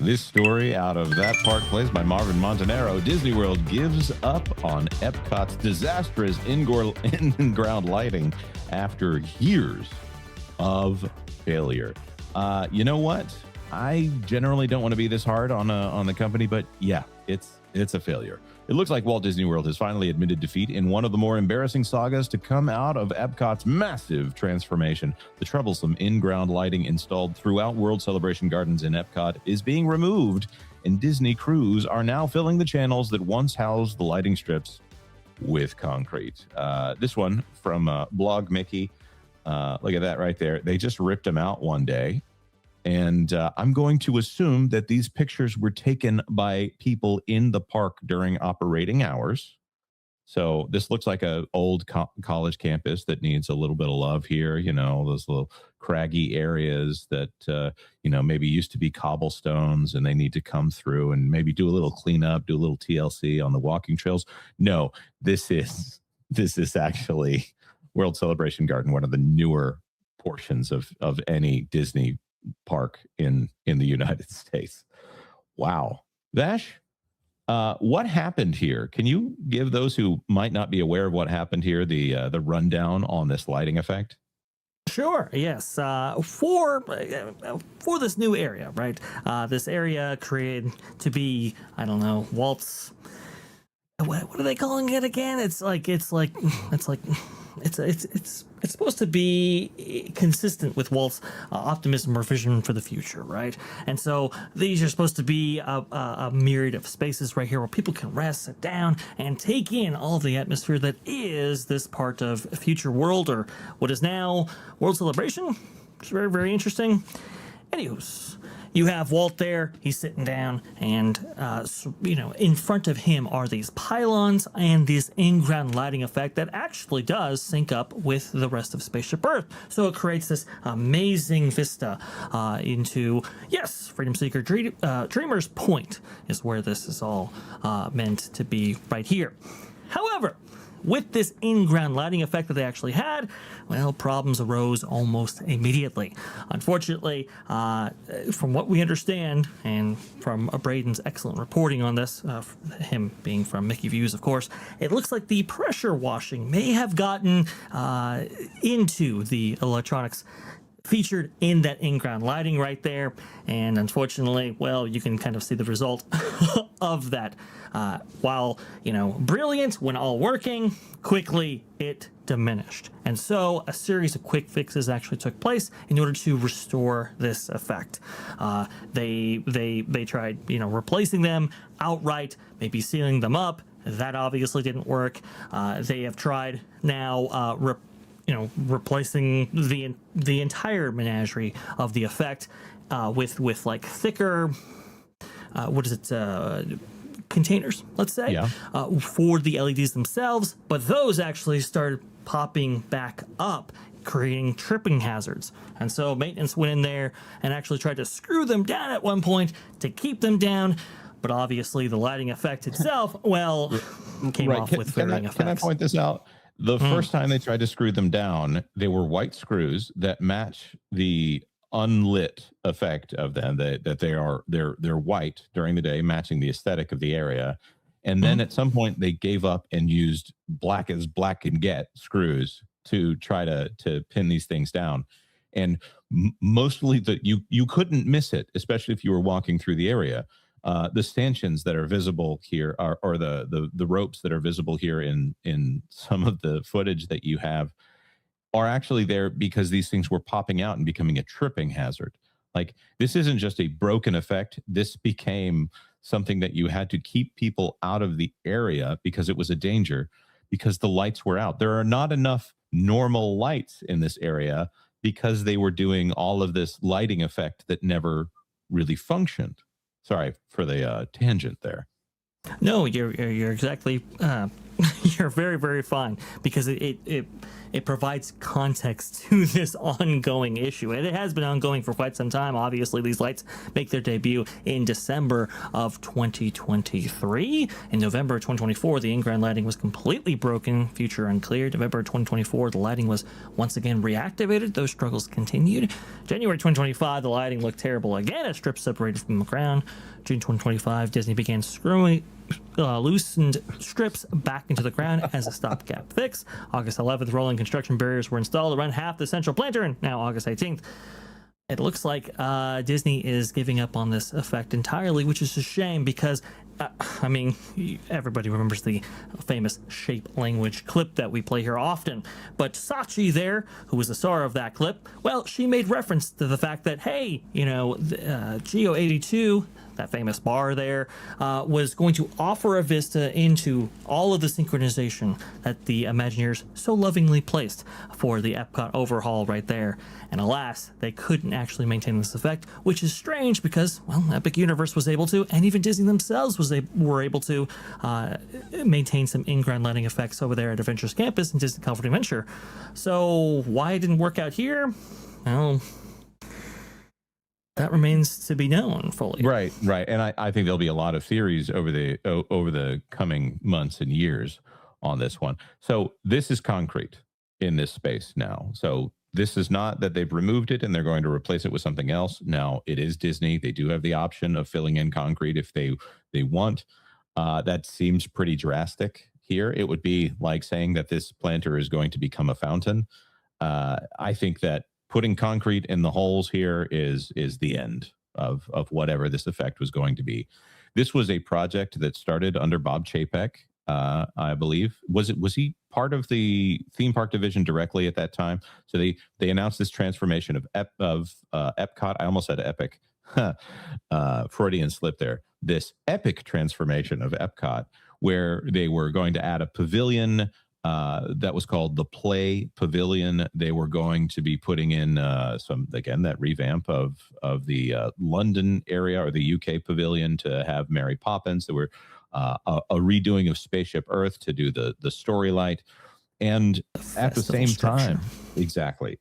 This story out of that park place by Marvin Montanaro. Disney World gives up on Epcot's disastrous in-ground lighting after years of failure. You know what? I generally don't want to be this hard on the company, but yeah, it's a failure. It looks like Walt Disney World has finally admitted defeat in one of the more embarrassing sagas to come out of Epcot's massive transformation. The troublesome in-ground lighting installed throughout World Celebration Gardens in Epcot is being removed, and Disney crews are now filling the channels that once housed the lighting strips with concrete. This one from Blog Mickey. Look at that right there. They just ripped them out one day. And I'm going to assume that these pictures were taken by people in the park during operating hours. So this looks like an old college campus that needs a little bit of love here. You know, those little craggy areas that, maybe used to be cobblestones, and they need to come through and maybe do a little cleanup, do a little TLC on the walking trails. No, this is actually World Celebration Garden, one of the newer portions of any Disney park in the United States. Wow. Vash, what happened here? Can you give those who might not be aware of what happened here the rundown on this lighting effect? Sure. Yes. For this new area, right? This area created to be, I don't know, Walt's. What are they calling it again? It's supposed to be consistent with Walt's optimism or vision for the future, right? And so these are supposed to be a myriad of spaces right here where people can rest, sit down, and take in all of the atmosphere that is this part of Future World, or what is now World Celebration. It's very, very interesting. Anywho's, you have Walt there, he's sitting down, and, in front of him are these pylons and this in-ground lighting effect that actually does sync up with the rest of Spaceship Earth. So it creates this amazing vista into, yes, Freedom Seeker Dreamer's Point is where this is all meant to be right here. However, with this in-ground lighting effect that they actually had, well, problems arose almost immediately. Unfortunately, from what we understand, and from Braden's excellent reporting on this, him being from Mickey Views, of course, it looks like the pressure washing may have gotten into the electronics featured in that in-ground lighting right there, and unfortunately, well, you can kind of see the result of that. While, brilliant when all working, quickly it diminished. And so a series of quick fixes actually took place in order to restore this effect. They tried, replacing them outright, maybe sealing them up. That obviously didn't work. They have tried now replacing the entire menagerie of the effect with like thicker, containers, let's say, for the LEDs themselves, but those actually started popping back up, creating tripping hazards. And so maintenance went in there and actually tried to screw them down at one point to keep them down. But obviously the lighting effect itself, came off with varying effects. Can I point this out? The first time they tried to screw them down, they were white screws that match the unlit effect of them. They're white during the day, matching the aesthetic of the area. And then at some point they gave up and used black as black can get screws to try to pin these things down. And mostly you couldn't miss it, especially if you were walking through the area. The stanchions that are visible here or the ropes that are visible here in some of the footage that you have are actually there because these things were popping out and becoming a tripping hazard. Like, this isn't just a broken effect. This became something that you had to keep people out of the area because it was a danger, because the lights were out. There are not enough normal lights in this area because they were doing all of this lighting effect that never really functioned. Sorry for the tangent there. No, you're exactly you're very, very fine, because it it provides context to this ongoing issue. And it has been ongoing for quite some time. Obviously, these lights make their debut in December of 2023. In November 2024, the in-ground lighting was completely broken, future unclear. November 2024, the lighting was once again reactivated. Those struggles continued. January 2025, the lighting looked terrible again as strips separated from the ground. June 2025, Disney began screwing loosened strips back into the ground as a stopgap fix. August 11th, rolling construction barriers were installed around half the central planter, and now August 18th. It looks like Disney is giving up on this effect entirely, which is a shame because, I mean, everybody remembers the famous shape language clip that we play here often. But Sachi there, who was the star of that clip, well, she made reference to the fact that, hey, you know, Geo 82, that famous bar there, was going to offer a vista into all of the synchronization that the Imagineers so lovingly placed for the Epcot overhaul right there. And alas, they couldn't actually maintain this effect, which is strange because, well, Epic Universe was able to, and even Disney themselves were able to maintain some in-ground lighting effects over there at Adventures Campus and Disney California Adventure. So why it didn't work out here? Well, that remains to be known fully. Right. And I think there'll be a lot of theories over the coming months and years on this one. So this is concrete in this space now. So this is not that they've removed it and they're going to replace it with something else. Now, it is Disney. They do have the option of filling in concrete if they want. That seems pretty drastic here. It would be like saying that this planter is going to become a fountain. I think that putting concrete in the holes here is the end of whatever this effect was going to be. This was a project that started under Bob Chapek, I believe. Was he part of the theme park division directly at that time? So they announced this transformation of Epcot. I almost said Epic. Freudian slip there. This epic transformation of Epcot, where they were going to add a pavilion that was called the Play Pavilion. They were going to be putting in that revamp of the London area or the UK Pavilion to have Mary Poppins. There were a redoing of Spaceship Earth to do the story light, and at the same time, exactly.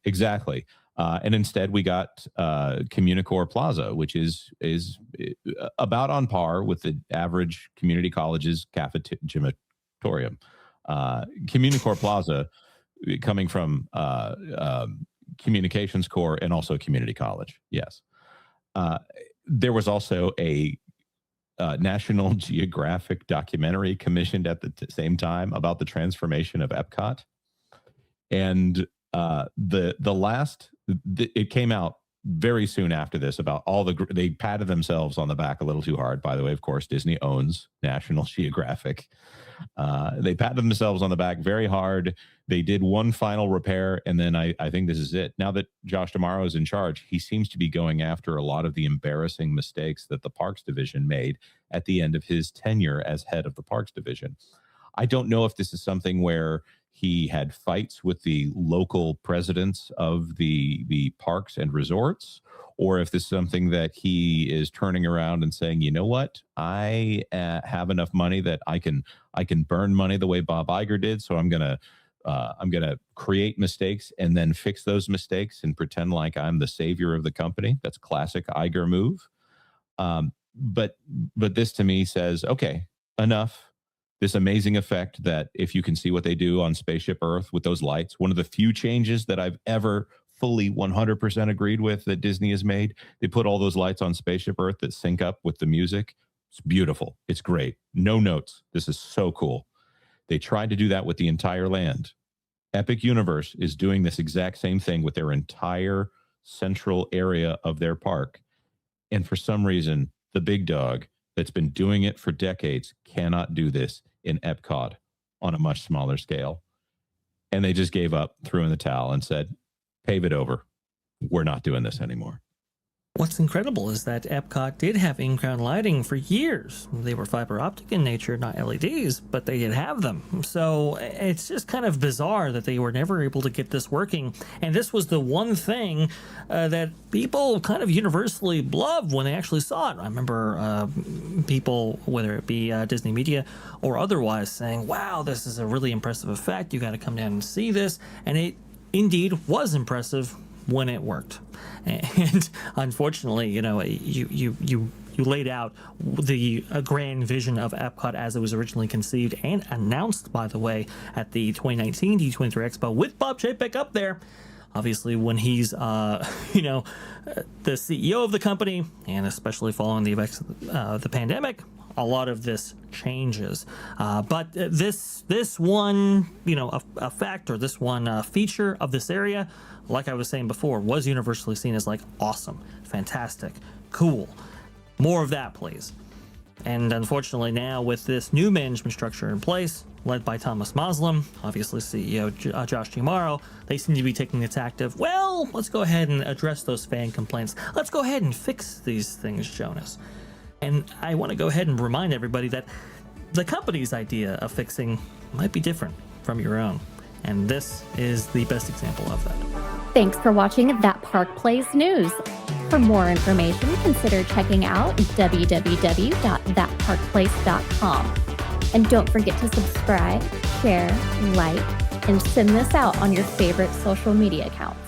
And instead, we got Communicore Plaza, which is about on par with the average community college's gymatorium. Communicore Plaza, coming from Communications Corps and also Community College. Yes. There was also a National Geographic documentary commissioned at the same time about the transformation of Epcot. And it came out very soon after this about they patted themselves on the back a little too hard. By the way, of course, Disney owns National Geographic. They patted themselves on the back very hard. They did one final repair, and then I think this is it. Now that Josh D'Amaro is in charge, he seems to be going after a lot of the embarrassing mistakes that the Parks Division made at the end of his tenure as head of the Parks Division. I don't know if this is something where he had fights with the local presidents of the parks and resorts, or if this is something that he is turning around and saying, you know what, I have enough money that I can burn money the way Bob Iger did. So I'm gonna create mistakes and then fix those mistakes and pretend like I'm the savior of the company. That's classic Iger move. But this to me says, okay, enough. This amazing effect that if you can see what they do on Spaceship Earth with those lights, one of the few changes that I've ever fully 100% agreed with that Disney has made, they put all those lights on Spaceship Earth that sync up with the music. It's beautiful. It's great. No notes. This is so cool. They tried to do that with the entire land. Epic Universe is doing this exact same thing with their entire central area of their park. And for some reason, the big dog that's been doing it for decades cannot do this in Epcot on a much smaller scale. And they just gave up, threw in the towel and said, pave it over. We're not doing this anymore. What's incredible is that Epcot did have in-ground lighting for years. They were fiber optic in nature, not LEDs, but they did have them. So it's just kind of bizarre that they were never able to get this working. And this was the one thing that people kind of universally loved when they actually saw it. I remember people, whether it be Disney media or otherwise, saying, wow, this is a really impressive effect. You got to come down and see this. And it indeed was impressive when it worked. And unfortunately, you laid out the grand vision of Epcot as it was originally conceived and announced, by the way, at the 2019 D23 Expo with Bob Chapek up there. Obviously, when he's, the CEO of the company, and especially following the effects of the pandemic, a lot of this changes. But this one, effect, or this one feature of this area, like I was saying before, was universally seen as like awesome, fantastic, cool. More of that, please. And unfortunately now with this new management structure in place, led by Thomas Moslem, obviously CEO Josh Giamaro, they seem to be taking the tact of, well, let's go ahead and address those fan complaints. Let's go ahead and fix these things, Jonas. And I want to go ahead and remind everybody that the company's idea of fixing might be different from your own. And this is the best example of that. Thanks for watching That Park Plays News. For more information, consider checking out www.thatparkplace.com. And don't forget to subscribe, share, like, and send this out on your favorite social media accounts.